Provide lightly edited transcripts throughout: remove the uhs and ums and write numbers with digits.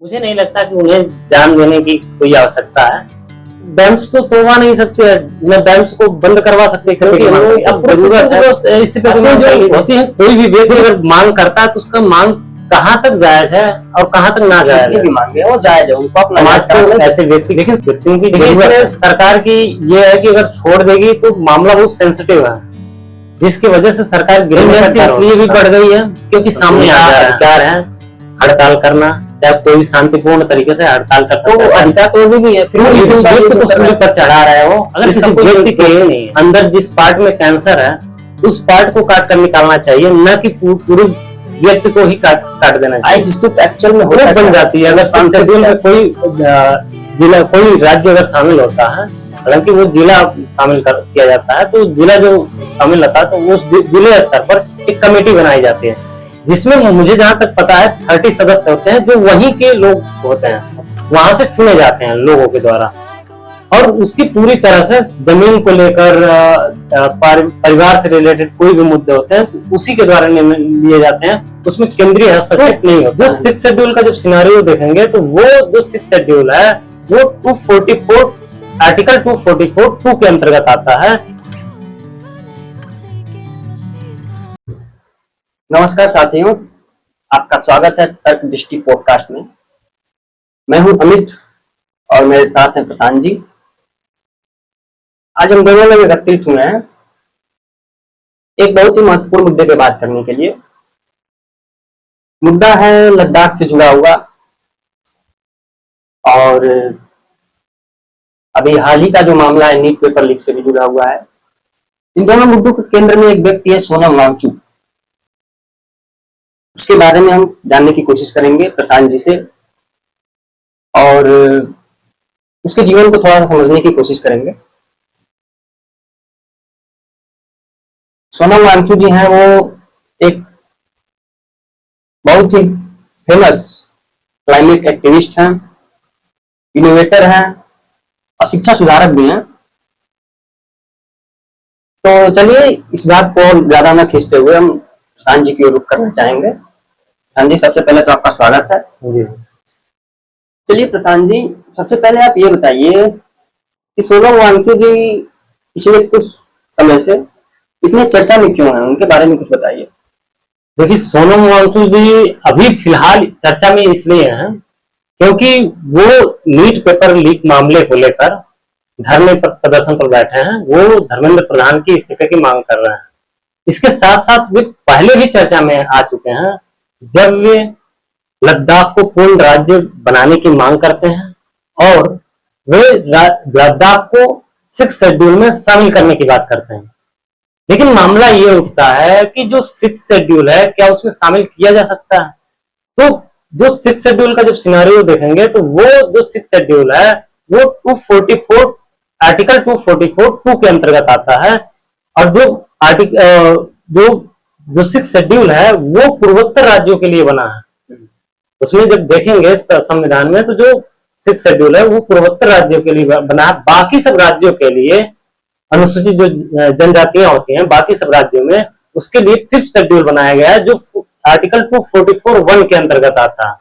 मुझे नहीं लगता कि उन्हें जान देने की कोई आवश्यकता है। बैंक्स तो तोड़वा नहीं सकते, न बैंक्स को बंद करवा सकते, क्योंकि अब इस्तीफे की मांग होती है। कोई भी व्यक्ति अगर मांग करता है तो उसका मांग कहाँ तक जायज है और कहाँ तक ना जायज है, मांगे वो जायज है। उनको समाज को ऐसे व्यक्तियों की सरकार की ये है कि अगर छोड़ देगी तो मामला बहुत सेंसिटिव है, जिसकी वजह से सरकार गिरफ्तारी इसलिए भी बढ़ गई है क्योंकि सामने अधिकार है हड़ताल करना, चाहे कोई भी शांतिपूर्ण तरीके से हड़ताल कर सकता है। अधिकार तो भी नहीं है, फिर व्यक्ति को सूली पर चढ़ा रहा है वो। अगर किसी व्यक्ति के अंदर जिस पार्ट में कैंसर है उस पार्ट को काट कर निकालना चाहिए, न कि पूरे व्यक्ति को ही काट देना चाहिए। एक्चुअल में हो बन जाती है। अगर शेड्यूल में कोई जिला कोई राज्य अगर शामिल होता है, हालांकि वो जिला शामिल किया जाता है, तो जिला जो शामिल होता है तो उस जिले स्तर पर एक कमेटी बनाई जाती है, जिसमें मुझे जहां तक पता है 30 सदस्य होते हैं जो वहीं के लोग होते हैं, वहां से चुने जाते हैं लोगों के द्वारा, और उसकी पूरी तरह से जमीन को लेकर परिवार से रिलेटेड कोई भी मुद्दे होते हैं उसी के द्वारा लिए जाते हैं। उसमें केंद्रीय हस्तक्षेप नहीं होता। जो 6 शेड्यूल का जब सिनेरियो देखेंगे तो वो जो 6 शेड्यूल है वो 244 आर्टिकल 244(2) के अंतर्गत आता है। नमस्कार साथियों, आपका स्वागत है तर्क दृष्टि पॉडकास्ट में। मैं हूं अमित और मेरे साथ हैं प्रशांत जी। आज हम दोनों लोग एकत्रित हुए हैं एक बहुत ही महत्वपूर्ण मुद्दे पे बात करने के लिए। मुद्दा है लद्दाख से जुड़ा हुआ, और अभी हाल ही का जो मामला है नीट पेपर लीक से भी जुड़ा हुआ है। इन दोनों मुद्दों के केंद्र में एक व्यक्ति है, सोनम वांगचुक। उसके बारे में हम जानने की कोशिश करेंगे प्रशांत जी से, और उसके जीवन को थोड़ा सा समझने की कोशिश करेंगे। सोनम वांगचुक जी हैं, वो एक बहुत ही फेमस क्लाइमेट एक्टिविस्ट हैं, इनोवेटर हैं और शिक्षा सुधारक भी हैं। तो चलिए इस बात को ज्यादा न खींचते हुए हम प्रशांत जी की ओर रुख करना चाहेंगे। प्रशांत जी, सबसे पहले तो आपका स्वागत है जी। चलिए प्रशांत जी, सबसे पहले आप ये बताइए कि सोनम वांगचुक जी पिछले कुछ समय से इतने चर्चा में क्यों हैं, उनके बारे में कुछ बताइए। देखिए, सोनम वांगचुक जी अभी फिलहाल चर्चा में इसलिए हैं क्योंकि वो नीट पेपर लीक मामले को लेकर धरने पर प्रदर्शन पर बैठे हैं। वो धर्मेंद्र प्रधान की इस्तीफे की मांग कर रहे हैं। इसके साथ साथ वे पहले भी चर्चा में आ चुके हैं जब वे लद्दाख को पूर्ण राज्य बनाने की मांग करते हैं और वे लद्दाख को 6 शेड्यूल में शामिल करने की बात करते हैं। लेकिन मामला ये उठता है कि जो 6 शेड्यूल है क्या उसमें शामिल किया जा सकता है। तो जो 6 शेड्यूल का जब सिनेरियो देखेंगे तो वो जो 6 शेड्यूल है वो 244 आर्टिकल 244(2) के अंतर्गत आता है, और जो 6 शेड्यूल है वो पूर्वोत्तर राज्यों के लिए बना है। उसमें जब देखेंगे संविधान में तो जो 6 शेड्यूल है वो पूर्वोत्तर राज्यों के लिए बना है। बाकी सब राज्यों के लिए, अनुसूचित जो जनजातियां होती हैं बाकी सब राज्यों में, उसके लिए 5th शेड्यूल बनाया गया है जो आर्टिकल 244(1) के अंतर्गत आता है।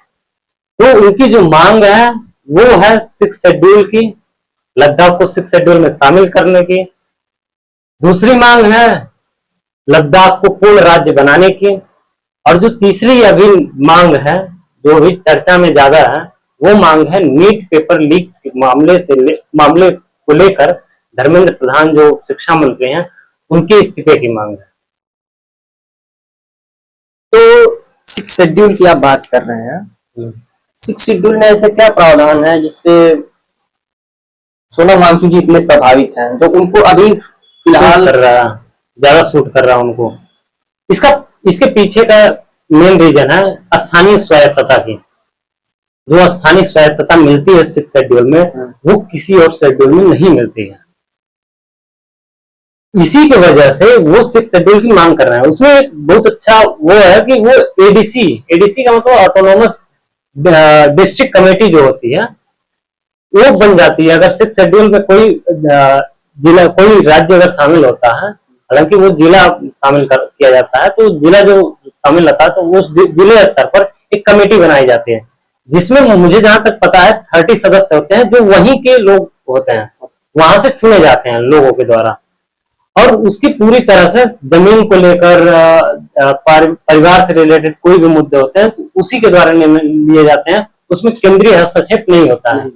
तो उनकी जो मांग है वो है 6 शेड्यूल की, लद्दाख को 6 शेड्यूल में शामिल करने की। दूसरी मांग है लद्दाख को पूर्ण राज्य बनाने की, और जो तीसरी अभी मांग है जो भी चर्चा में ज्यादा है वो मांग है नीट पेपर लीक मामले को लेकर धर्मेंद्र प्रधान जो शिक्षा मंत्री हैं उनके इस्तीफे की मांग है। तो 6 शेड्यूल की आप बात कर रहे हैं, 6 शेड्यूल में ऐसा क्या प्रावधान है जिससे सोनम वांगचुक जी इतने प्रभावित हैं, जो उनको अभी फिलहाल ज्यादा सूट कर रहा है उनको? इसके पीछे का मेन रीजन है स्थानीय स्वायत्तता की। जो स्थानीय स्वायत्तता मिलती है 6 शेड्यूल में वो किसी और शेड्यूल में नहीं मिलती है। इसी की वजह से वो 6 शेड्यूल की मांग कर रहे हैं। उसमें एक बहुत अच्छा वो है कि वो एडीसी का मतलब ऑटोनोमस डिस्ट्रिक्ट कमेटी जो होती है वो बन जाती है। अगर 6 शेड्यूल में कोई जिला कोई राज्य अगर शामिल होता है, हालांकि वो जिला शामिल किया जाता है, तो जिला जो शामिल होता है तो उस जिले स्तर पर एक कमेटी बनाई जाती है जिसमें मुझे जहां तक पता है 30 सदस्य होते हैं जो वहीं के लोग होते हैं, वहां से चुने जाते हैं लोगों के द्वारा। और उसकी पूरी तरह से जमीन को लेकर परिवार से रिलेटेड कोई भी मुद्दे होते हैं तो उसी के द्वारा निर्णय लिए जाते हैं, उसमें केंद्रीय हस्तक्षेप नहीं होता है,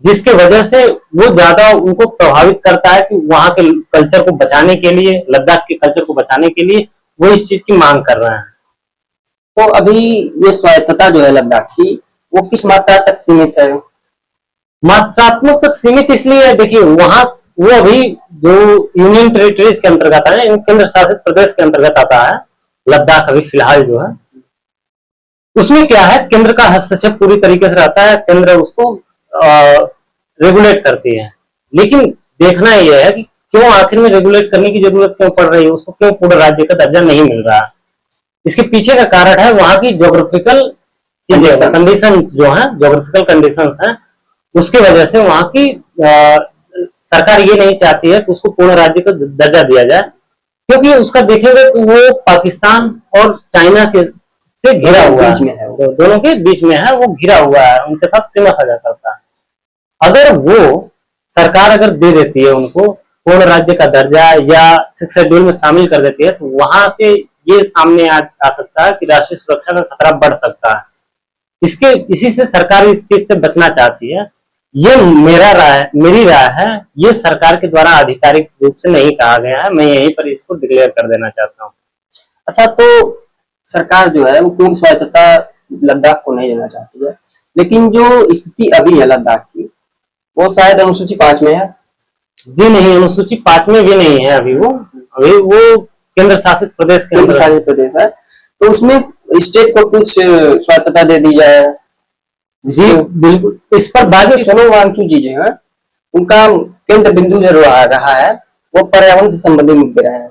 जिसके वजह से वो ज्यादा उनको प्रभावित करता है कि वहां के कल्चर को बचाने के लिए, लद्दाख के कल्चर को बचाने के लिए वो इस चीज की मांग कर रहे हैं। तो अभी ये स्वायत्तता जो है लद्दाख की, वो किस मात्रा तक सीमित है? मात्रात्मक तक सीमित इसलिए है, देखिए वहां वो अभी जो यूनियन टेरिटरीज के अंतर्गत है, केंद्र शासित प्रदेश के अंतर्गत आता है लद्दाख अभी फिलहाल जो है, उसमें क्या है, केंद्र का हस्तक्षेप पूरी तरीके से रहता है, केंद्र उसको रेगुलेट करती है। लेकिन देखना यह है कि क्यों आखिर में रेगुलेट करने की जरूरत क्यों पड़ रही है, उसको क्यों पूर्ण राज्य का दर्जा नहीं मिल रहा। इसके पीछे का कारण है वहां की ज्योग्राफिकल चीजें, कंडीशन जो है, ज्योग्राफिकल कंडीशंस हैं, उसकी वजह से वहां की सरकार ये नहीं चाहती है कि उसको पूर्ण राज्य का दर्जा दिया जाए, क्योंकि उसका देखेंगे तो वो पाकिस्तान और चाइना के से घिरा हुआ है, दोनों के बीच में है, वो घिरा हुआ है, उनके साथ सीमा साझा करता है। अगर वो सरकार अगर दे देती है उनको पूर्ण राज्य का दर्जा या 6 शेड्यूल में शामिल कर देती है, तो वहां से ये सामने आ सकता है कि राष्ट्रीय सुरक्षा का खतरा बढ़ सकता है। इसी से सरकार इस चीज से बचना चाहती है। ये मेरी राय है, ये सरकार के द्वारा आधिकारिक रूप से नहीं कहा गया है, मैं यहीं पर इसको डिक्लेयर कर देना चाहता हूँ। अच्छा, तो सरकार जो है वो पूर्ण स्वायत्तता लद्दाख को नहीं देना चाहती है, लेकिन जो स्थिति अभी है लद्दाख की, वो शायद अनुसूची 5 में है। जी नहीं, अनुसूची 5 में भी नहीं है अभी वो केंद्र शासित प्रदेश है, तो उसमें स्टेट को कुछ स्वायत्तता दे दी जाए। जी बिल्कुल, इस पर बात सोनम वांगचुक जी जो है, उनका केंद्र बिंदु जो रहा है वो पर्यावरण से संबंधित मुद्दे रहे हैं।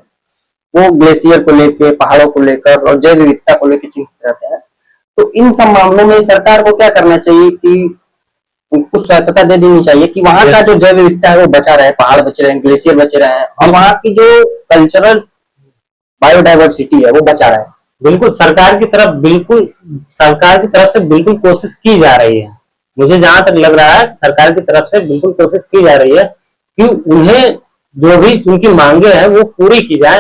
वो ग्लेशियर को लेकर, पहाड़ों को लेकर और जैव विविधता को लेकर चिंतित रहते हैं। तो इन सब मामलों में सरकार को क्या करना चाहिए कि कुछ स्वायत्तता दे देनी चाहिए कि वहां का जो जैव विविधता है वो बचा रहे, पहाड़ बचे रहे, ग्लेशियर बचे रहे, और वहां की जो कल्चरल बायोडाइवर्सिटी है वो बचा रहे। बिल्कुल, सरकार की तरफ से बिल्कुल कोशिश की जा रही है। मुझे जहां तक लग रहा है सरकार की तरफ से बिल्कुल कोशिश की जा रही है कि उन्हें जो भी उनकी मांगे हैं वो पूरी की जाए,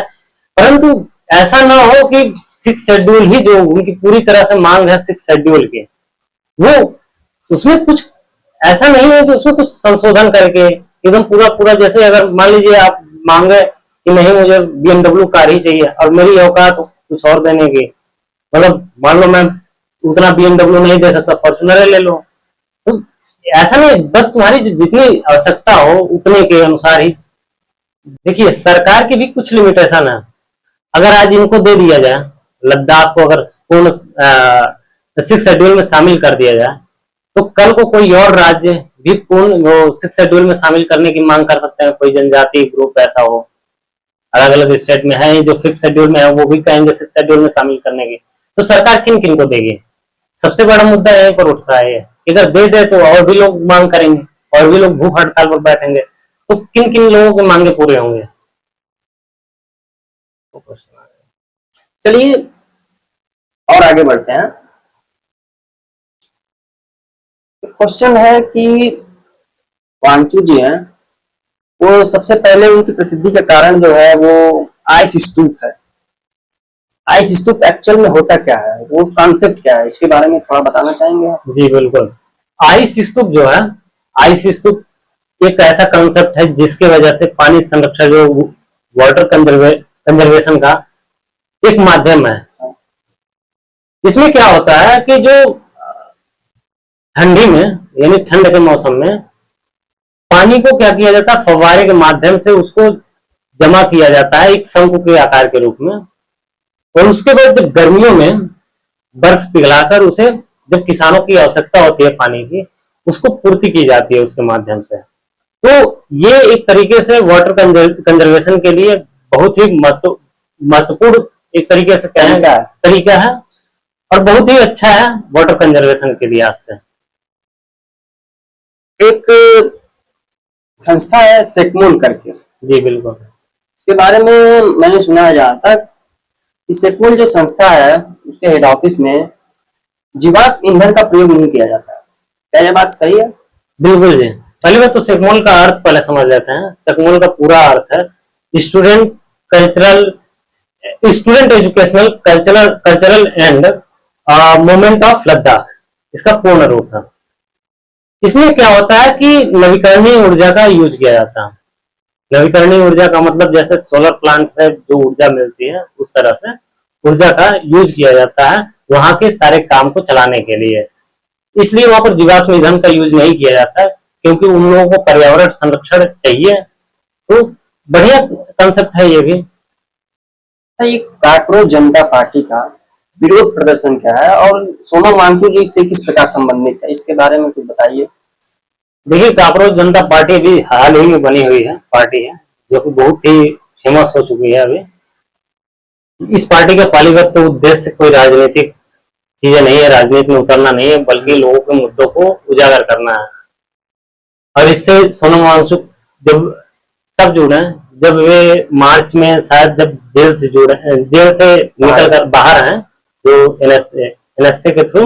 परंतु ऐसा ना हो कि 6 शेड्यूल ही जो उनकी पूरी तरह से मांग है 6 शेड्यूल की, वो उसमें कुछ ऐसा नहीं है कि उसमें कुछ संशोधन करके एकदम पूरा जैसे अगर मान लीजिए आप मांगे कि नहीं मुझे BMW कार ही चाहिए और मेरी औकात कुछ और देने की, मतलब मान लो मैं उतना BMW नहीं दे सकता, फॉर्च्यूनर ले लो, तो ऐसा नहीं, बस तुम्हारी जितनी आवश्यकता हो उतने के अनुसार ही। देखिए सरकार की भी कुछ लिमिटेशन है। अगर आज इनको दे दिया जाए, लद्दाख को अगर पूर्ण 6 शेड्यूल में शामिल कर दिया जाए, तो कल को कोई और राज्य भी पूर्ण वो 6 शेड्यूल में शामिल करने की मांग कर सकते हैं। कोई जनजाति ग्रुप ऐसा हो, अलग अलग स्टेट में है जो 5th शेड्यूल में है, वो भी कहेंगे 6 शेड्यूल में शामिल करने की, तो सरकार किन किन को देगी? सबसे बड़ा मुद्दा यहीं पर उठता है। अगर दे दे तो और भी लोग मांग करेंगे, और भी लोग भूख हड़ताल पर बैठेंगे, तो किन किन लोगों के मांगे पूरे होंगे? चलिए और आगे बढ़ते हैं। क्वेश्चन है कि वांगचुक जी हैं, वो सबसे पहले उनकी प्रसिद्धि के कारण जो है वो आइस स्तूप है। आइस स्तूप एक्चुअल में होता क्या है, वो कॉन्सेप्ट क्या है, इसके बारे में थोड़ा बताना चाहेंगे आप? जी बिल्कुल, आइस स्तूप जो है, आइस स्तूप एक ऐसा कॉन्सेप्ट है जिसके वजह से पानी संरक्षण जो वाटर कंजर्वेशन का एक माध्यम है। इसमें क्या होता है कि जो ठंडी में यानी ठंड के मौसम में पानी को क्या किया जाता है, फव्वारे के माध्यम से उसको जमा किया जाता है एक शंकु के आकार के रूप में, और उसके बाद जब गर्मियों में बर्फ पिघलाकर उसे, जब किसानों की आवश्यकता होती है पानी की, उसको पूर्ति की जाती है उसके माध्यम से। तो ये एक तरीके से वाटर कंजर्वेशन के लिए बहुत ही महत्वपूर्ण एक तरीके से तरीका है, और बहुत ही अच्छा है वाटर कंजर्वेशन के लिहाज से। एक संस्था है सेकमोल करके। जी बिल्कुल, इसके बारे में मैंने सुना है जहां तक कि सेकमोल जो संस्था है उसके हेड ऑफिस में जीवाश्म ईंधन का प्रयोग नहीं किया जाता। क्या यह बात सही है? बिल्कुल जी। पहले बात तो सेकमोल का अर्थ पहले समझ लेते हैं। सेकमोल का पूरा अर्थ है student cultural, student educational cultural and movement of Ladakh, इसका पूर्ण रूप है। इसमें क्या होता है कि नवीकरणीय ऊर्जा का यूज किया जाता है। नवीकरणीय ऊर्जा का मतलब जैसे सोलर प्लांट से जो ऊर्जा मिलती है उस तरह से ऊर्जा का यूज किया जाता है वहां के सारे काम को चलाने के लिए। इसलिए वहां पर जीवाश्म ईंधन का यूज नहीं किया जाता है, क्योंकि उन लोगों को पर्यावरण संरक्षण चाहिए। तो बढ़िया कंसेप्ट है ये भी। ये काकरोच जनता पार्टी का विरोध प्रदर्शन क्या है और सोनम वांगचुक जी से किस प्रकार संबंधित है, इसके बारे में कुछ बताइए। देखिए, काकरोच जनता पार्टी भी हाल ही में बनी हुई है पार्टी है, जो कि बहुत ही फेमस हो चुकी है अभी। इस पार्टी का पालीगत तो उद्देश्य कोई राजनीतिक चीजें नहीं है, राजनीति में उतरना नहीं है, बल्कि लोगों के मुद्दों को उजागर करना है। और इससे सोनम वांगचुक जब तब जुड़े जब वे मार्च में शायद जब जेल से निकल कर बाहर हैं, जो एनएसए के थ्रू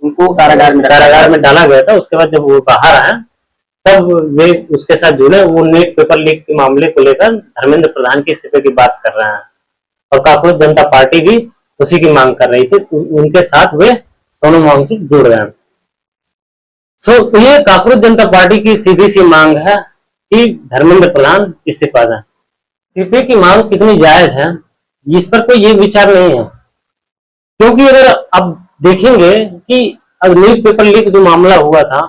उनको कारागार में डाला गया था। उसके बाद जब वो बाहर आए तब वे उसके साथ जुड़े। वो नेट पेपर लीक के मामले को लेकर धर्मेंद्र प्रधान के इस्तीफे की बात कर रहे हैं और काकरोच जनता पार्टी भी उसी की मांग कर रही थी। तो उनके साथ वे सोनम वांगचुक जुड़ गए। तो ये काकरोच जनता पार्टी की सीधी सी मांग है कि धर्मेंद्र प्रधान इस्तीफा दें। इस्तीफे की मांग कितनी जायज है इस पर कोई एक विचार नहीं है, क्योंकि अगर आप देखेंगे कि अब न्यूज पेपर लीक जो मामला हुआ था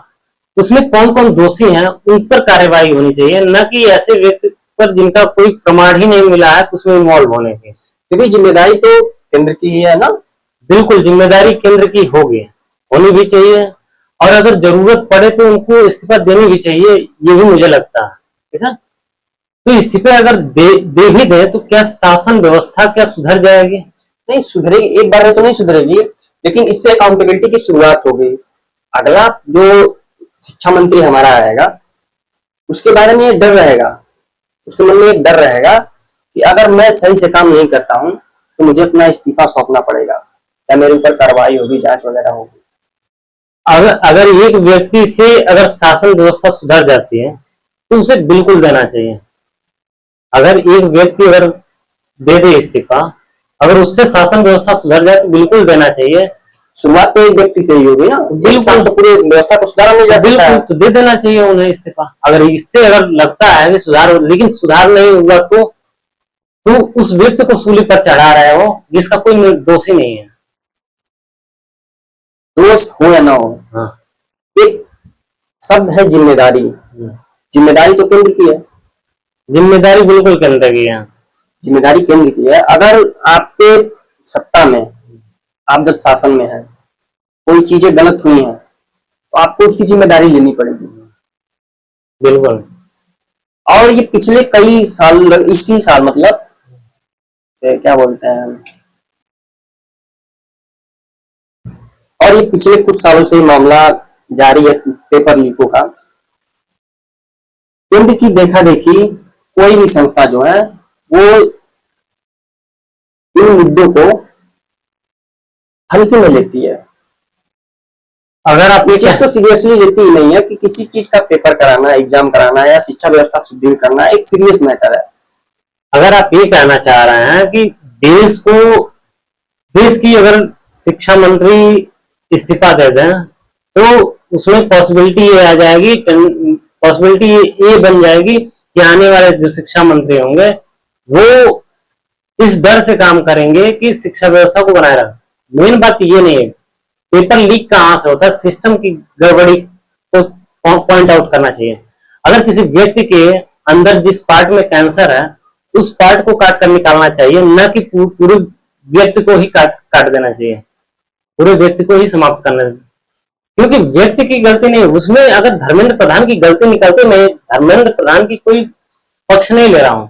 उसमें कौन कौन दोषी हैं उन पर कार्रवाई होनी चाहिए, न कि ऐसे व्यक्ति पर जिनका कोई प्रमाण ही नहीं मिला है उसमें इन्वॉल्व होने की। क्योंकि जिम्मेदारी तो केंद्र की ही है ना। बिल्कुल, जिम्मेदारी केंद्र की होनी भी चाहिए और अगर जरूरत पड़े तो उनको इस्तीफा देनी भी चाहिए, ये भी मुझे लगता है। ठीक है, तो इस्तीफे अगर दे भी दे तो क्या शासन व्यवस्था क्या सुधर जाएगी? नहीं सुधरेगी, एक बार में तो नहीं सुधरेगी, लेकिन इससे अकाउंटेबिलिटी की शुरुआत होगी। अगला जो शिक्षा मंत्री हमारा आएगा उसके बारे में ये डर रहेगा, उसके मन में एक डर रहेगा कि अगर मैं सही से काम नहीं करता हूं तो मुझे अपना इस्तीफा सौंपना पड़ेगा या मेरे ऊपर कार्रवाई होगी, जांच वगैरह होगी। अगर एक व्यक्ति से अगर शासन व्यवस्था सुधर जाती है तो उसे बिल्कुल देना चाहिए। अगर एक व्यक्ति अगर दे दे इस्तीफा, अगर उससे शासन व्यवस्था सुधर जाए तो बिल्कुल देना चाहिए। शुरुआत तो एक व्यक्ति से ही होगी ना, बिल्कुल, तो पूरी व्यवस्था को सुधारा नहीं जा सकता है। तो दे देना चाहिए उन्हें इस्तीफा। अगर इससे अगर लगता है कि सुधार हो, लेकिन सुधार नहीं हुआ तो उस व्यक्ति को सूली पर चढ़ा रहे हो जिसका कोई दोषी नहीं है। दोष हो या ना हो, हाँ। एक शब्द है जिम्मेदारी। जिम्मेदारी तो केंद्र की है। जिम्मेदारी बिल्कुल केंद्र की है। जिम्मेदारी केंद्र की है। अगर आपके सत्ता में, आप जब शासन में है, कोई चीजें गलत हुई हैं तो आपको उसकी जिम्मेदारी लेनी पड़ेगी। बिल्कुल। और ये पिछले कई साल, इसी साल मतलब क्या बोलते हैं, और ये पिछले कुछ सालों से मामला जारी है पेपर लीकों का। केंद्र की देखा देखी कोई भी संस्था जो है वो इन मुद्दों को हल्के में लेती है। अगर आप इस चीज को सीरियसली लेती ही नहीं है कि किसी चीज का पेपर कराना, एग्जाम कराना या शिक्षा व्यवस्था सुदृढ़ करना एक सीरियस मैटर है। अगर आप ये कहना चाह रहे हैं कि देश की अगर शिक्षा मंत्री इस्तीफा दे दें तो उसमें पॉसिबिलिटी ये आ जाएगी, पॉसिबिलिटी ये बन जाएगी कि आने वाले जो शिक्षा मंत्री होंगे वो इस डर से काम करेंगे कि शिक्षा व्यवस्था को बनाए रखें। मेन बात ये नहीं है पेपर लीक कहां से होता है, सिस्टम की गड़बड़ी को पॉइंट आउट करना चाहिए। अगर किसी व्यक्ति के अंदर जिस पार्ट में कैंसर है उस पार्ट को काट कर निकालना चाहिए, न कि पूरे व्यक्ति को ही काट देना चाहिए, पूरे व्यक्ति को ही समाप्त करना चाहिए। क्योंकि व्यक्ति की गलती नहीं, उसमें अगर धर्मेंद्र प्रधान की गलती निकलती, मैं धर्मेंद्र प्रधान की कोई पक्ष नहीं ले रहा हूं,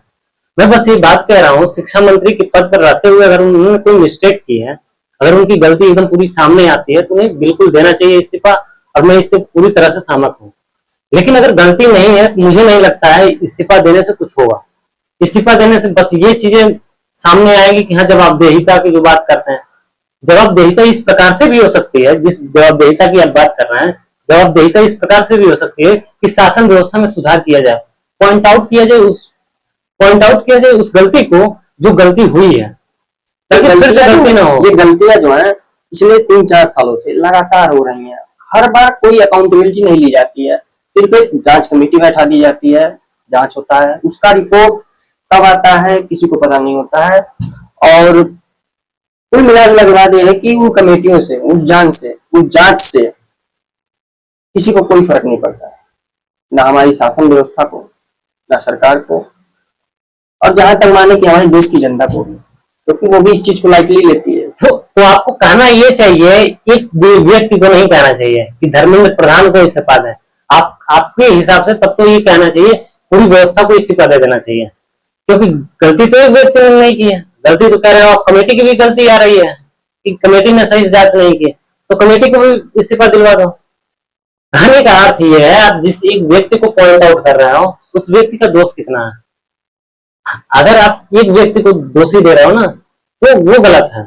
मैं बस ये बात कह रहा हूं शिक्षा मंत्री के पद पर रहते हुए अगर उन्होंने कोई मिस्टेक की है, अगर उनकी गलती एकदम पूरी सामने आती है तो उन्हें बिल्कुल देना चाहिए इस्तीफा, और मैं इससे पूरी तरह से सहमत हूँ। लेकिन अगर गलती नहीं है तो मुझे नहीं लगता है इस्तीफा देने से कुछ होगा। इस्तीफा देने से बस ये चीजें सामने आएगी कि हाँ, जवाबदेहिता की जो बात करते हैं जवाबदेहिता इस प्रकार से भी हो सकती है, जिस जवाबदेहिता की आप बात कर रहे हैं, जवाबदेहिता इस प्रकार से भी हो सकती है कि शासन व्यवस्था में सुधार किया जाए, पॉइंट आउट किया जाए उस गलती को जो गलती हुई है, ताकि फिर से गलती ना हो। ये गलतियां जो है पिछले 3-4 सालों से लगातार हो रही हैं। हर बार कोई अकाउंटेबिलिटी नहीं ली जाती है, सिर्फ एक जांच कमेटी बैठा दी जाती है, जांच होता है, उसका रिपोर्ट कब आता है किसी को पता नहीं होता है। और कुल मिलाकर बात यह है कि उन कमेटियों से, उस जांच से किसी को कोई फर्क नहीं पड़ता है, ना हमारी शासन व्यवस्था को, ना सरकार को, और जहां तक माने कि हमारे देश की जनता को, क्योंकि वो भी इस चीज को लाइटली लेती है। तो आपको कहना ये चाहिए, एक व्यक्ति को नहीं कहना चाहिए कि धर्मेंद्र प्रधान को इस्तीफा दें। आपके हिसाब से तब तो ये कहना चाहिए पूरी व्यवस्था को इस्तीफा दे देना चाहिए, क्योंकि गलती तो एक व्यक्ति ने नहीं की है। गलती तो कह रहे हो आप, कमेटी की भी गलती आ रही है कि कमेटी ने सही जांच नहीं की, तो कमेटी को भी इस्तीफा दिलवा दो। कहने का अर्थ ये है, आप जिस एक व्यक्ति को पॉइंट आउट कर रहे हो, उस व्यक्ति का दोष कितना है। अगर आप एक व्यक्ति को दोषी दे रहे हो ना, तो वो गलत है।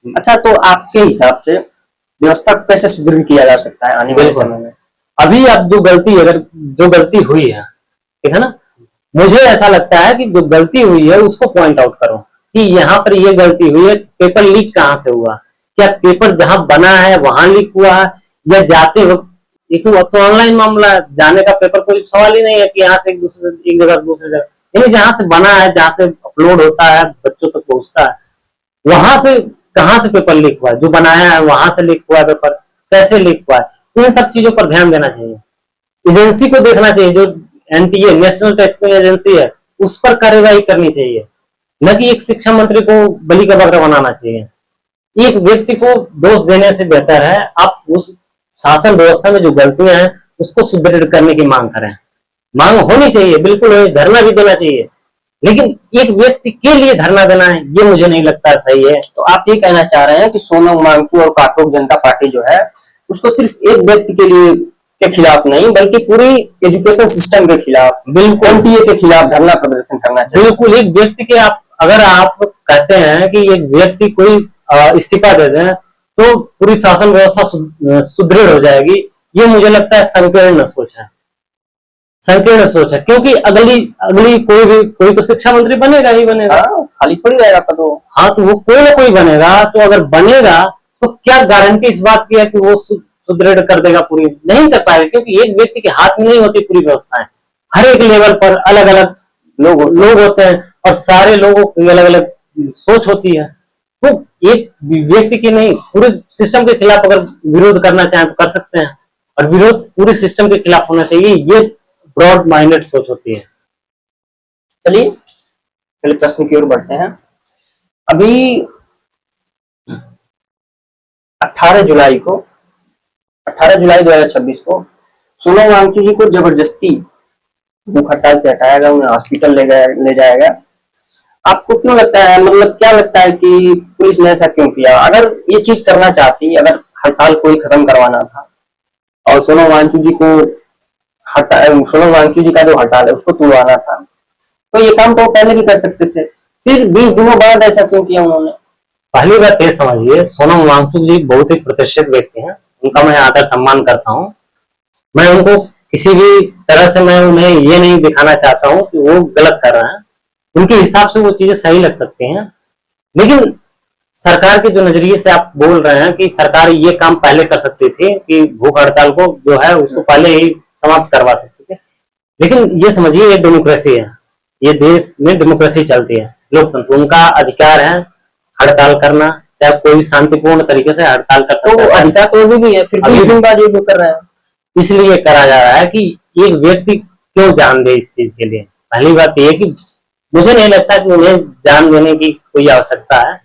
अच्छा, तो आपके हिसाब से व्यवस्था को कैसे सुदृढ़ किया जा सकता है आने वाले समय में? अभी अब जो गलती हुई है, ठीक है ना, मुझे ऐसा लगता है कि जो गलती हुई है उसको पॉइंट आउट करो कि यहाँ पर ये गलती हुई है। पेपर लीक कहाँ से हुआ, क्या पेपर जहां बना है वहां लीक हुआ है, या जाते वक्त, एक तो ऑनलाइन मामला है, जाने का पेपर कोई सवाल ही नहीं है कि यहाँ से एक जगह से दूसरी जगह, यानी जहां से बना है, जहां से अपलोड होता है, बच्चों तक पहुंचता है, वहां से कहां से पेपर लीक हुआ है, जो बनाया है वहां से लीक हुआ है पेपर, कैसे लीक हुआ है, इन सब चीजों पर ध्यान देना चाहिए। एजेंसी को देखना चाहिए, जो एनटीए नेशनल टेस्टिंग एजेंसी है, उस पर कार्यवाही करनी चाहिए, न कि एक शिक्षा मंत्री को बलि का बकरा बनाना चाहिए। एक व्यक्ति को दोष देने से बेहतर है आप उस शासन व्यवस्था में जो गलतियां हैं उसको सुदृढ़ करने की मांग करें। मांग होनी चाहिए, बिल्कुल धरना भी देना चाहिए, लेकिन एक व्यक्ति के लिए धरना देना है ये मुझे नहीं लगता सही है। तो आप ये कहना चाह रहे हैं कि सोनम वांगचू और काकरोक जनता पार्टी जो है उसको सिर्फ एक व्यक्ति के लिए के खिलाफ नहीं, बल्कि पूरी एजुकेशन सिस्टम के खिलाफ, बिल्कुल एनटीए के खिलाफ धरना प्रदर्शन करना चाहिए। बिल्कुल, एक व्यक्ति के अगर आप कहते हैं कि एक व्यक्ति कोई इस्तीफा दे दें तो पूरी शासन व्यवस्था सुदृढ़ हो जाएगी, ये मुझे लगता है संकीर्ण सोच है, संकीर्ण सोच है। क्योंकि अगली कोई तो शिक्षा मंत्री बनेगा ही बनेगा, खाली थोड़ी रहेगा पद वो। हाँ, तो वो कोई ना कोई बनेगा, तो अगर बनेगा तो क्या गारंटी इस बात की है कि वो सुदृढ़ कर देगा? पूरी नहीं कर पाएगा, क्योंकि एक व्यक्ति के हाथ में नहीं होती पूरी व्यवस्थाएं। हर एक लेवल पर अलग अलग लोग होते हैं और सारे लोगों की अलग अलग सोच होती है। तो एक व्यक्ति की नहीं, पूरे सिस्टम के खिलाफ अगर विरोध करना चाहें तो कर सकते हैं, और विरोध पूरे सिस्टम के खिलाफ होना चाहिए, ये ब्रॉड माइंडेड सोच होती है। चलिए पहले प्रश्न की ओर बढ़ते हैं। अभी 18 जुलाई 2026 को सोनम वांगचू जी को जबरदस्ती भूख हड़ताल से हटाया गया, उन्हें हॉस्पिटल ले जाया गया। आपको क्यों लगता है, मतलब क्या लगता है कि पुलिस ने ऐसा क्यों किया? अगर ये चीज करना चाहती, अगर हड़ताल को ही खत्म करवाना था और सोनम वांगचू जी का जो हड़ताल है उसको तोड़वाना था, तो ये काम तो पहले भी कर सकते थे, फिर 20 दिनों बाद ऐसा क्यों किया उन्होंने? पहली बात ये समझिए, सोनम वांगचुक जी बहुत ही प्रतिष्ठित व्यक्ति हैं, उनका मैं आदर सम्मान करता हूं। मैं उनको किसी भी तरह से मैं उन्हें ये नहीं दिखाना चाहता हूं कि वो गलत कर रहे हैं, उनके हिसाब से वो चीजें सही लग सकती हैं। लेकिन सरकार के जो नजरिए से आप बोल रहे हैं कि सरकार ये काम पहले कर सकती थी कि भूख हड़ताल को जो है उसको पहले ही समाप्त करवा सकती थी, लेकिन ये समझिए ये डेमोक्रेसी है, ये देश में डेमोक्रेसी चलती है, लोकतंत्र, उनका अधिकार है हड़ताल करना, चाहे कोई शांतिपूर्ण तरीके से हड़ताल कर सकता है। तो अधिकार तो भी है, फिर 20 दिन बाद ये कर रहा है, इसलिए करा जा रहा है कि एक व्यक्ति क्यों जान दे इस चीज के लिए। पहली बात यह कि मुझे नहीं लगता कि उन्हें जान देने की कोई आवश्यकता है।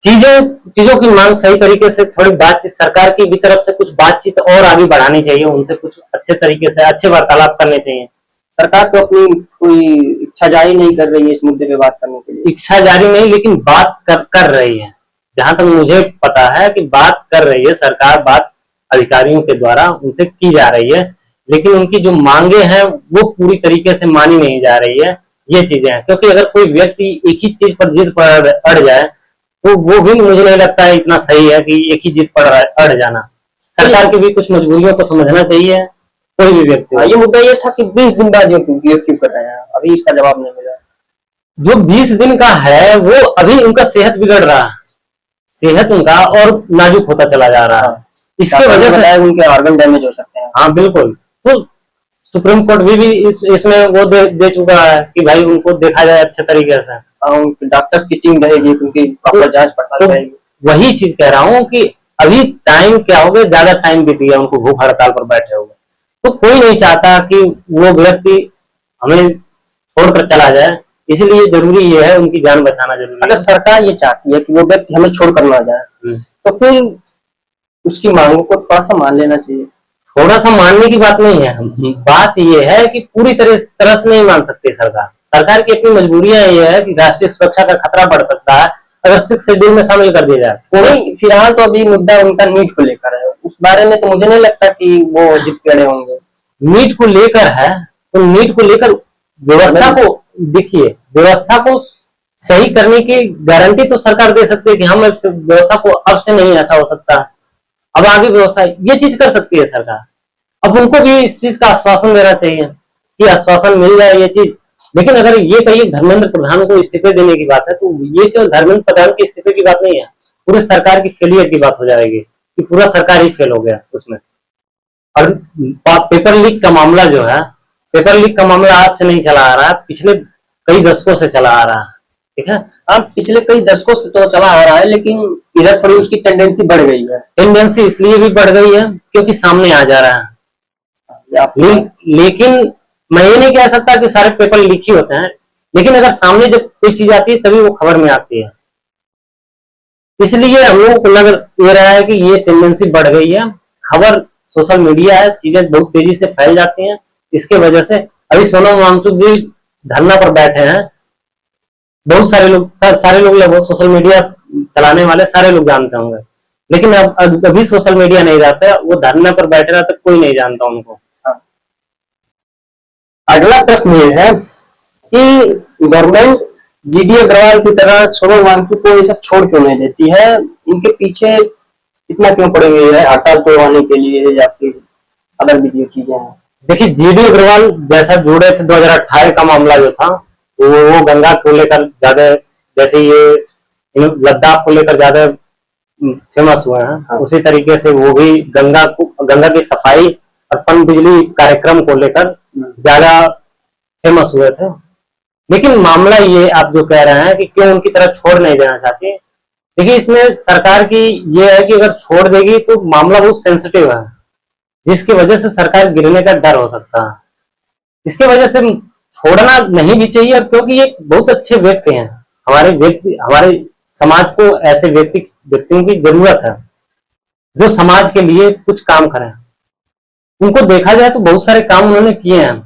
चीजों की मांग सही तरीके से, थोड़ी बातचीत सरकार की भी तरफ से कुछ बातचीत और आगे बढ़ानी चाहिए, उनसे कुछ अच्छे तरीके से अच्छे वार्तालाप करने चाहिए। सरकार तो अपनी कोई इच्छा जारी नहीं कर रही है इस मुद्दे पे बात करने के लिए। इच्छा जारी नहीं, लेकिन बात कर रही है, जहां तक मुझे पता है कि बात कर रही है सरकार, बात अधिकारियों के द्वारा उनसे की जा रही है, लेकिन उनकी जो मांगे हैं वो पूरी तरीके से मानी नहीं जा रही है। ये चीजें हैं, क्योंकि अगर कोई व्यक्ति एक ही चीज पर जिद पर अड़ जाए तो वो भी मुझे नहीं लगता है इतना सही है कि एक ही जीत पर अड़ जाना। सरकार की भी कुछ मजबूरियों को समझना चाहिए, कोई भी व्यक्ति हो। ये मुद्दा ये था कि 20 दिन बाद ये क्यों कर रहे हैं, अभी इसका जवाब नहीं मिला। जो 20 दिन का है वो अभी उनका सेहत बिगड़ रहा है, सेहत उनका और नाजुक होता चला जा रहा है, इसके वजह से उनके ऑर्गन डैमेज हो सकते हैं। हाँ बिल्कुल। तो सुप्रीम कोर्ट भी इसमें वो दे चुका है कि भाई उनको देखा जाए अच्छे तरीके से, डॉक्टर्स की टीम रहेगी, उनकी प्रॉपर जांच पड़ताल रहेगी। वही चीज कह रहा हूँ कि अभी टाइम क्या हो गया, ज्यादा टाइम बीत गया उनको भूख हड़ताल पर बैठे हुए। तो कोई नहीं चाहता कि वो व्यक्ति हमें छोड़कर चला जाए, इसलिए जरूरी ये है उनकी जान बचाना जरूरी है। अगर सरकार ये चाहती है कि वो व्यक्ति हमें छोड़कर ना जाए तो फिर उसकी मांगों को थोड़ा सा मान लेना चाहिए। थोड़ा सा मानने की बात नहीं है, बात ये है कि पूरी तरह से नहीं मान सकती सरकार। सरकार की अपनी मजबूरियां ये है कि राष्ट्रीय सुरक्षा का खतरा बढ़ सकता है अगर 6 शेड्यूल में शामिल कर दिया जाए। नहीं, फिलहाल तो अभी मुद्दा उनका नीट को लेकर है, उस बारे में तो मुझे नहीं लगता कि वो जीत के अड़े होंगे। नीट को लेकर है तो नीट को लेकर व्यवस्था को देखिए, व्यवस्था को सही करने की गारंटी तो सरकार दे सकती है कि हम व्यवस्था को अब से नहीं ऐसा हो सकता, अब आगे व्यवस्था ये चीज कर सकती है सरकार। अब उनको भी इस चीज का आश्वासन देना चाहिए कि आश्वासन मिल जाए ये चीज। लेकिन अगर ये कहिए धर्मेंद्र प्रधान को इस्तीफे देने की बात है तो ये केवल धर्मेंद्र प्रधान के इस्तीफे की बात नहीं है, पूरे सरकार की फेलियर की बात हो जाएगी कि पूरा सरकार ही फेल हो गया उसमें। और पेपर लीक का मामला जो है, पेपर लीक का मामला आज से नहीं चला आ रहा है, पिछले कई दशकों से चला आ रहा है, ठीक है। अब पिछले कई दशकों से तो चला आ रहा है, लेकिन इधर थोड़ी उसकी टेंडेंसी बढ़ गई है। टेंडेंसी इसलिए भी बढ़ गई है क्योंकि सामने आ जा रहा है। लेकिन मैं ये नहीं कह सकता कि सारे पेपर लीक ही होते हैं, लेकिन अगर सामने जब कोई चीज आती है तभी वो खबर में आती है। इसलिए हम लोगों को लग ये रहा है कि ये टेंडेंसी बढ़ गई है। खबर सोशल मीडिया है, चीजें बहुत तेजी से फैल जाती हैं, इसके वजह से अभी सोनम वांगचुक भी धरना पर बैठे हैं। बहुत सारे लोग लगभग सोशल मीडिया चलाने वाले सारे लोग जानते होंगे, लेकिन अब अभी सोशल मीडिया नहीं जाता है, वो धरना पर बैठे रहते, कोई नहीं जानता उनको। अगला प्रश्न ये है कि गवर्नमेंट जीडी अग्रवाल की तरह सोनम वांगचुक को ऐसा छोड़ क्यों नहीं देती है, इनके पीछे इतना क्यों पड़े हुए है हड़ताल तोड़वाने के लिए, या फिर अलग भी चीजें हैं। देखिए जीडी अग्रवाल जैसा जुड़े थे 2018 का मामला जो था वो गंगा को लेकर ज्यादा, जैसे ये लद्दाख को लेकर ज्यादा फेमस हुए हैं, हाँ। उसी तरीके से वो भी गंगा की सफाई और पन बिजली कार्यक्रम को लेकर ज्यादा फेमस हुए थे। लेकिन मामला ये आप जो कह रहे हैं कि क्यों उनकी तरह छोड़ नहीं देना चाहती, देखिए इसमें सरकार की ये है कि अगर छोड़ देगी तो मामला बहुत सेंसिटिव है, जिसकी वजह से सरकार गिरने का डर हो सकता है। इसके वजह से छोड़ना नहीं भी चाहिए, क्योंकि ये बहुत अच्छे व्यक्ति हैं। हमारे समाज को ऐसे व्यक्तियों की जरूरत है जो समाज के लिए कुछ काम करें। उनको देखा जाए तो बहुत सारे काम उन्होंने किए हैं,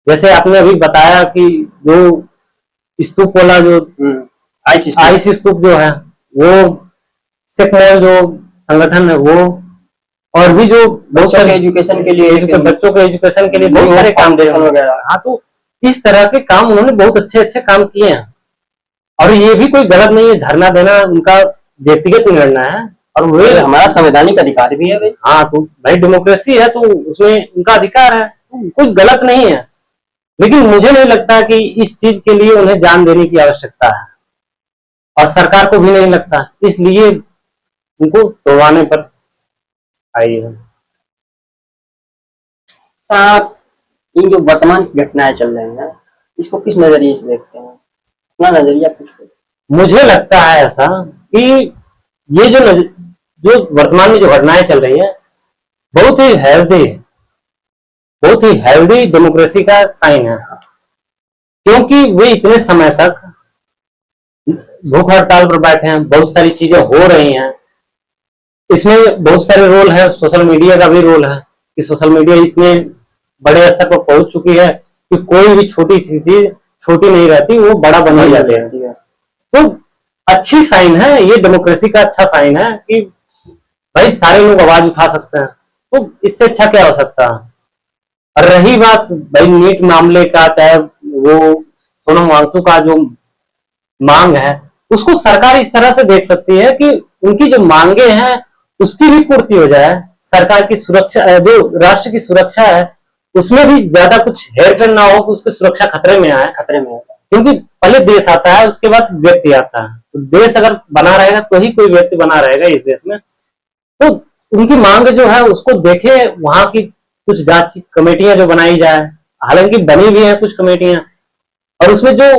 जैसे आपने अभी बताया कि जो स्तूप वाला जो आइस स्तूप जो है वो सिकमोल जो संगठन है वो, और भी जो बहुत सारे एजुकेशन के लिए बच्चों के एजुकेशन के लिए बहुत सारे काम वगैरह, हाँ तो इस तरह के काम उन्होंने बहुत अच्छे काम किए हैं। और ये भी कोई गलत नहीं है, धरना देना उनका व्यक्तिगत निर्णय है और वे हमारा संवैधानिक अधिकार भी है भाई। हाँ तो भाई डेमोक्रेसी है तो उसमें उनका अधिकार है, कोई गलत नहीं है। लेकिन मुझे नहीं लगता कि इस चीज के लिए उन्हें जान देने की आवश्यकता है, और सरकार को भी नहीं लगता, इसलिए उनको तोड़वाने पर आई है। आप इन जो वर्तमान घटनाएं चल रही हैं इसको किस नजरिए से देखते हैं, अपना नजरिया कुछ? मुझे लगता है ऐसा कि ये जो वर्तमान में जो घटनाएं चल रही है बहुत ही हेल्दी डेमोक्रेसी का साइन है, क्योंकि वे इतने समय तक भूख हड़ताल पर बैठे हैं, बहुत सारी चीजें हो रही हैं। इसमें बहुत सारे रोल है, सोशल मीडिया का भी रोल है कि सोशल मीडिया इतने बड़े स्तर पर पहुंच चुकी है कि कोई भी छोटी चीज छोटी नहीं रहती, वो बड़ा बन ही जाती है। तो अच्छी साइन है, ये डेमोक्रेसी का अच्छा साइन है कि भाई सारे लोग आवाज उठा सकते हैं, तो इससे अच्छा क्या हो सकता है। और रही बात भाई नीट मामले का, चाहे वो सोनम वांगचुक का जो मांग है, उसको सरकार इस तरह से देख सकती है कि उनकी जो मांगे हैं उसकी भी पूर्ति हो जाए, सरकार की सुरक्षा, जो राष्ट्र की सुरक्षा है उसमें भी ज्यादा कुछ हेरफेर ना हो कि उसकी सुरक्षा खतरे में आए। क्योंकि पहले देश आता है उसके बाद व्यक्ति आता है, तो देश अगर बना रहेगा तो ही कोई व्यक्ति बना रहेगा इस देश में। तो उनकी मांग जो है उसको देखे, वहां की कुछ जांच कमेटियां जो बनाई जाए, हालांकि बनी भी है कुछ कमेटियां, और उसमें जो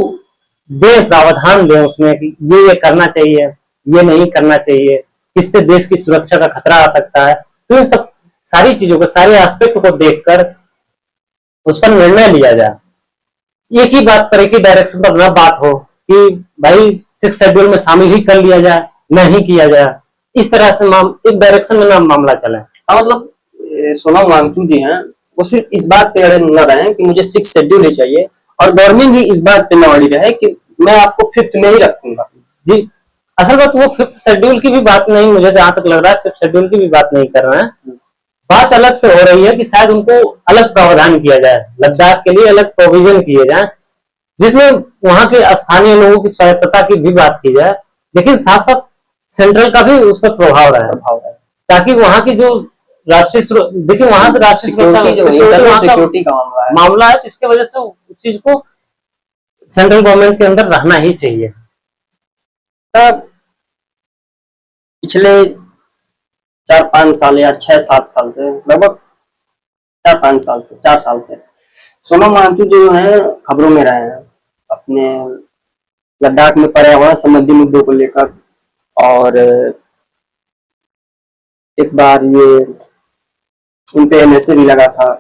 दे प्रावधान दे उसमें कि ये करना चाहिए, ये नहीं करना चाहिए, किससे देश की सुरक्षा का खतरा आ सकता है। तो इन सब सारी चीजों को, सारे एस्पेक्ट को देखकर उस पर निर्णय लिया जाए। एक ही बात पर, एक ही डायरेक्शन पर न बात हो कि भाई 6 शेड्यूल में शामिल ही कर लिया जाए, नहीं किया जाए, इस तरह से एक डायरेक्शन में ना मामला चले। मतलब सोनम वांगचुक जी हैं वो सिर्फ इस बात पे अड़े न रहे कि मुझे 6 शेड्यूल ही चाहिए, और गवर्नमेंट भी इस बात पे न अड़ी रहे कि मैं आपको 5th में ही रखूंगा। जी, असल बात वो 5th शेड्यूल की भी बात नहीं, मुझे जहां तक लग रहा है 5th शेड्यूल की भी बात नहीं कर रहे हैं। बात अलग से हो रही है कि शायद उनको अलग प्रावधान किया जाए, लद्दाख के लिए अलग प्रोविजन किए जाए, जिसमें वहां के स्थानीय लोगों की स्वायत्तता की भी बात की जाए, लेकिन साथ साथ सेंट्रल का भी उस पर प्रभाव रहे, ताकि वहां की जो राष्ट्रीय, देखिए वहां से राष्ट्रीय सिक्योरिटी का मामला है, तो इसके वजह से उस चीज को सेंट्रल गवर्नमेंट के अंदर रहना ही चाहिए। तब पिछले 4-5 साल या 6-7 साल से, लगभग 4 साल से सोनम वांगचुक जो है खबरों में रहे हैं अपने लद्दाख में पर्यावरण संबंधी मुद्दों को लेकर, और एक बार ये उन पे एनएसए भी लगा था।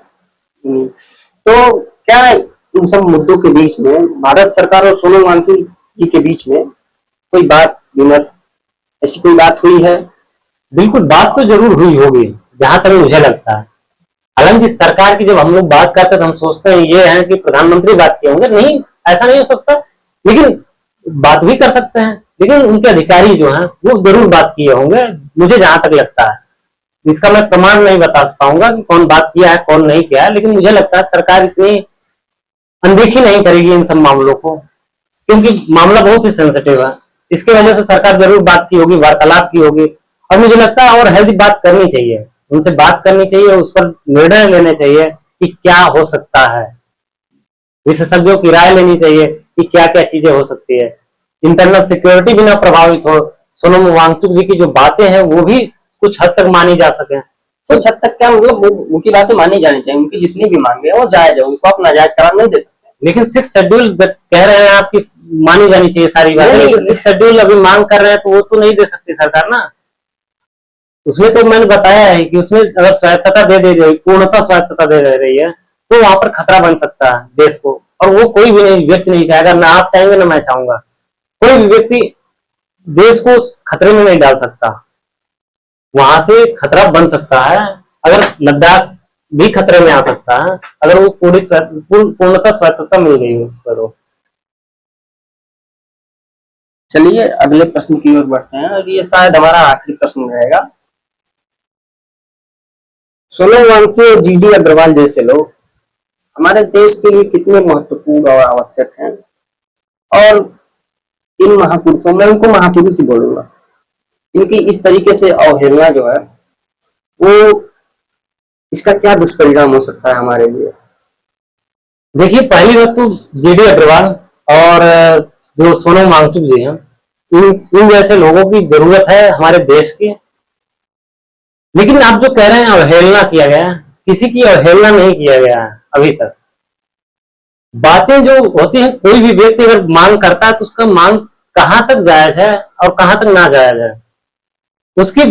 तो क्या इन सब मुद्दों के बीच में भारत सरकार और सोनम वांगचुक जी के बीच में कोई बात विमर्श, ऐसी कोई बात हुई है? बिल्कुल, बात तो जरूर हुई होगी जहां तक मुझे लगता है। हालांकि सरकार की जब हम लोग बात करते हैं तो हम सोचते हैं ये है कि प्रधानमंत्री बात किए होंगे, नहीं, ऐसा नहीं हो सकता, लेकिन बात भी कर सकते हैं, लेकिन उनके अधिकारी जो हैं वो जरूर बात किए होंगे, मुझे जहां तक लगता है। इसका मैं प्रमाण नहीं बता पाऊंगा कि कौन बात किया है कौन नहीं किया है, लेकिन मुझे लगता है सरकार इतनी अनदेखी नहीं करेगी इन सब मामलों को, क्योंकि मामला बहुत ही सेंसिटिव है। इसके वजह से सरकार जरूर बात की होगी, वार्तालाप की होगी, और मुझे लगता है और हेल्दी बात करनी चाहिए, उनसे बात करनी चाहिए, उस पर निर्णय लेने चाहिए कि क्या हो सकता है, विशेषज्ञों की राय लेनी चाहिए कि क्या क्या चीजें हो सकती है, इंटरनल सिक्योरिटी भी ना प्रभावित हो, सोनम वांगचुक जी की जो बातें हैं वो भी कुछ हद तक मानी जा सके। कुछ हद तक क्या, मतलब उनकी बातें मानी जानी चाहिए, उनकी जितनी भी मांगे हैं वो जायज है, उनको आप नाजायज करार नहीं दे सकते। लेकिन 6 शेड्यूल कह रहे हैं आपकी मानी जानी चाहिए सारी बातें, लेकिन 6 शेड्यूल अभी मांग कर रहे हैं तो वो तो नहीं दे सकती सरकार ना। उसमें तो मैंने बताया है कि उसमें अगर स्वायत्तता दे दे रही, पूर्णतः स्वायत्तता दे दे रही है, तो वहां पर खतरा बन सकता है देश को, और वो कोई भी नहीं व्यक्ति नहीं चाहेगा, ना आप चाहेंगे ना मैं चाहूंगा, कोई भी व्यक्ति देश को खतरे में नहीं डाल सकता। वहां से खतरा बन सकता है, अगर लद्दाख भी खतरे में आ सकता है अगर वो पूर्णतः स्वायत्तता मिल गई उस पर। चलिए अगले प्रश्न की ओर बढ़ते हैं, और ये शायद हमारा आखिरी प्रश्न रहेगा। सोनम वांगचुक और जीडी अग्रवाल जैसे लोग हमारे देश के लिए कितने महत्वपूर्ण और आवश्यक हैं, और इन महापुरुषों, मैं उनको महापुरुष ही बोलूंगा, इनकी इस तरीके से अवहेलना जो है वो, इसका क्या दुष्परिणाम हो सकता है हमारे लिए? देखिए, पहली बात तो जीडी अग्रवाल और जो सोनम वांगचुक जी हैं, इन जैसे लोगों की जरूरत है हमारे देश की। लेकिन आप जो कह रहे हैं अवहेलना किया गया, किसी की अवहेलना नहीं किया गया है अभी तक। बातें जो होती हैं, कोई भी व्यक्ति अगर मांग करता है तो उसका मांग कहां तक जायज है और कहां तक ना जायज है, उसकी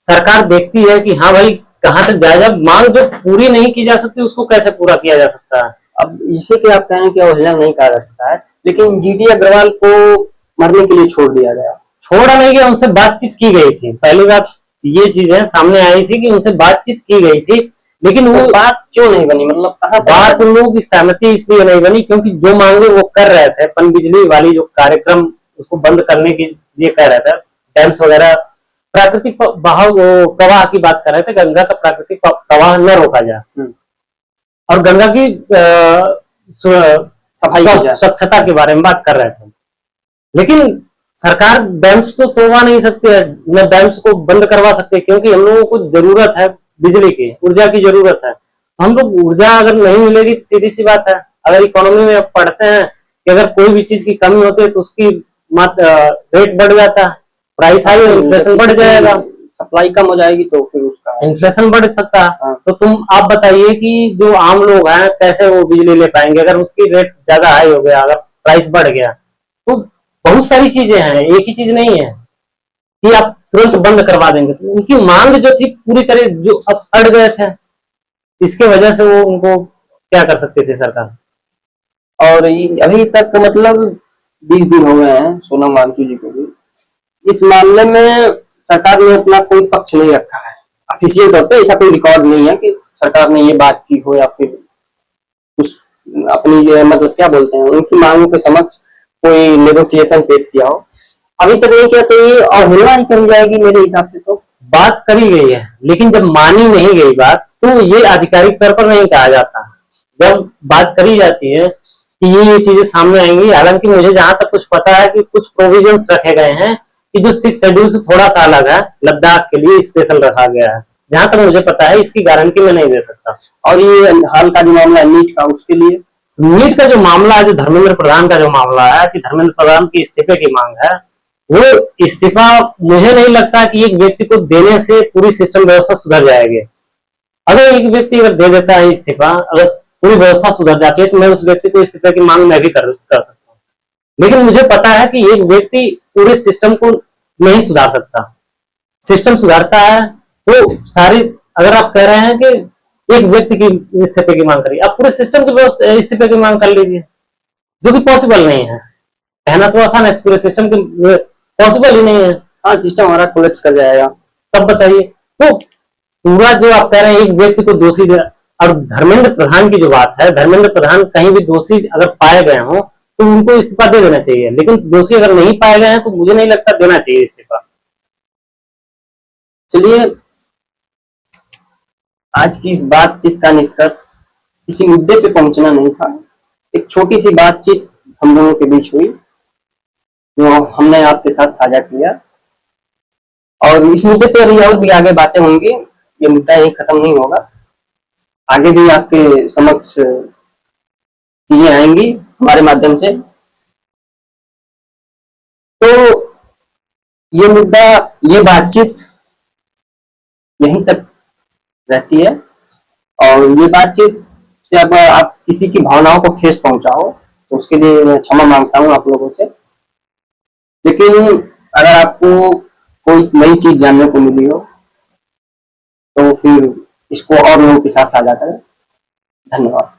सरकार देखती है कि हाँ भाई कहां तक जायज है। मांग जो पूरी नहीं की जा सकती उसको कैसे पूरा किया जा सकता है? अब इसे कि आप कह रहे हैं कि अवहेलना नहीं कहा जा सकता है, लेकिन जीडी अग्रवाल को मरने के लिए छोड़ दिया गया। छोड़ा नहीं गया, उनसे बातचीत की गई थी। पहली बात ये चीजें सामने आई थी कि उनसे बातचीत की गई थी, लेकिन वो बात क्यों नहीं बनी, मतलब कहाँ बात उन लोगों की सहमति इसलिए नहीं बनी क्योंकि जो मांगे वो कर रहे थे, पनबिजली वाली जो कार्यक्रम उसको बंद करने की ये कह रहे थे, डैम्स वगैरह, प्राकृतिक प्रवाह की बात कर रहे थे, गंगा का प्राकृतिक प्रवाह न रोका जाए और गंगा की सफाई स्वच्छता के बारे में बात कर रहे थे। लेकिन सरकार डैम्स तो तोड़वा नहीं सकती है, न डैम्स को बंद करवा सकते, क्योंकि हम लोगों को जरूरत है बिजली की, ऊर्जा की जरूरत है। तो हम लोग ऊर्जा अगर नहीं मिलेगी तो सीधी सी बात है, अगर इकोनॉमी में पढ़ते हैं कि अगर कोई भी चीज की कमी होती है तो उसकी रेट बढ़ जाता है, प्राइस हाई, इन्फ्लेशन बढ़ जाएगा, सप्लाई कम हो जाएगी तो फिर उसका इन्फ्लेशन बढ़ सकता है। हाँ। तो तुम आप बताइए कि जो आम लोग हैं कैसे वो बिजली ले पाएंगे अगर उसकी रेट ज्यादा हाई हो गया, अगर प्राइस बढ़ गया। तो बहुत सारी चीजें हैं, एक ही चीज नहीं है कि आप तुरंत बंद करवा देंगे। तो उनकी मांग जो थी पूरी तरह जो अब अड़ गए थे, इसके वजह से वो उनको क्या कर सकते थे सरकार। और अभी तक मतलब 20 दिन हो गए हैं सोनम वांगचुक जी को भी। इस मामले में सरकार ने अपना कोई पक्ष नहीं रखा है, ऑफिशियल तौर पे ऐसा कोई रिकॉर्ड नहीं है कि सरकार ने ये बात की हो या फिर कुछ अपनी मतलब क्या बोलते हैं उनकी मांगों के समक्ष कोई नेगोशिएशन पेश किया हो। अभी तक नहीं किया तो ये अवहेलना ही कही जाएगी मेरे हिसाब से। तो बात करी गई है लेकिन जब मानी नहीं गई बात तो ये आधिकारिक तौर पर नहीं कहा जाता। जब बात करी जाती है कि ये चीजें सामने आएंगी, हालांकि मुझे जहां तक कुछ पता है कि कुछ प्रोविजंस रखे गए हैं कि जो 6 शेड्यूल से थोड़ा सा अलग है, लद्दाख के लिए स्पेशल रखा गया है, जहां तक मुझे पता है, इसकी गारंटी मैं नहीं दे सकता। और ये हाल का जो मामला है नीट का, उसके लिए नीट का जो मामला है, जो धर्मेंद्र प्रधान का जो मामला है कि धर्मेंद्र प्रधान की इस्तीफे की मांग है, वो इस्तीफा मुझे नहीं लगता कि एक व्यक्ति को देने से पूरी सिस्टम व्यवस्था सुधर जाएगी। अगर एक व्यक्ति अगर दे देता है इस्तीफा, अगर पूरी व्यवस्था सुधर जाती है तो मैं उस व्यक्ति को इस्तीफे की मांग मैं भी कर सकता हूँ। लेकिन मुझे पता है कि एक व्यक्ति पूरे सिस्टम को नहीं सुधार सकता। सिस्टम सुधारता है तो सारी, अगर आप कह रहे हैं कि एक व्यक्ति की इस्तीफे की मांग करिए, आप पूरे सिस्टम की इस्तीफे की मांग कर लीजिए, जो कि पॉसिबल नहीं है। कहना तो आसान है, पूरे सिस्टम की पॉसिबल ही नहीं है। हाँ, सिस्टम हमारा कोलैप्स कर जाएगा। तब बताइए, तो पूरा जो आप कह रहे हैं एक व्यक्ति को दोषी, और धर्मेंद्र प्रधान की जो बात है, धर्मेंद्र प्रधान कहीं भी दोषी अगर पाए गए हो तो उनको इस्तीफा दे देना चाहिए, लेकिन दोषी अगर नहीं पाए गए हैं तो मुझे नहीं लगता देना चाहिए इस्तीफा। चलिए, आज की इस बातचीत का निष्कर्ष किसी मुद्दे पे पहुंचना नहीं था, एक छोटी सी बातचीत हम दोनों के बीच हुई जो हमने आपके साथ साझा किया। और इस मुद्दे पे अभी और भी आगे बातें होंगी, ये मुद्दा यही खत्म नहीं होगा, आगे भी आपके समक्ष चीजें आएंगी हमारे माध्यम से। तो ये मुद्दा, ये बातचीत यहीं तक रहती है। और ये बातचीत से अब आप किसी की भावनाओं को ठेस पहुंचाओ तो उसके लिए मैं क्षमा मांगता हूं आप लोगों से। लेकिन अगर आपको कोई नई चीज जानने को मिली हो तो फिर इसको और लोगों के साथ साझा करें। धन्यवाद।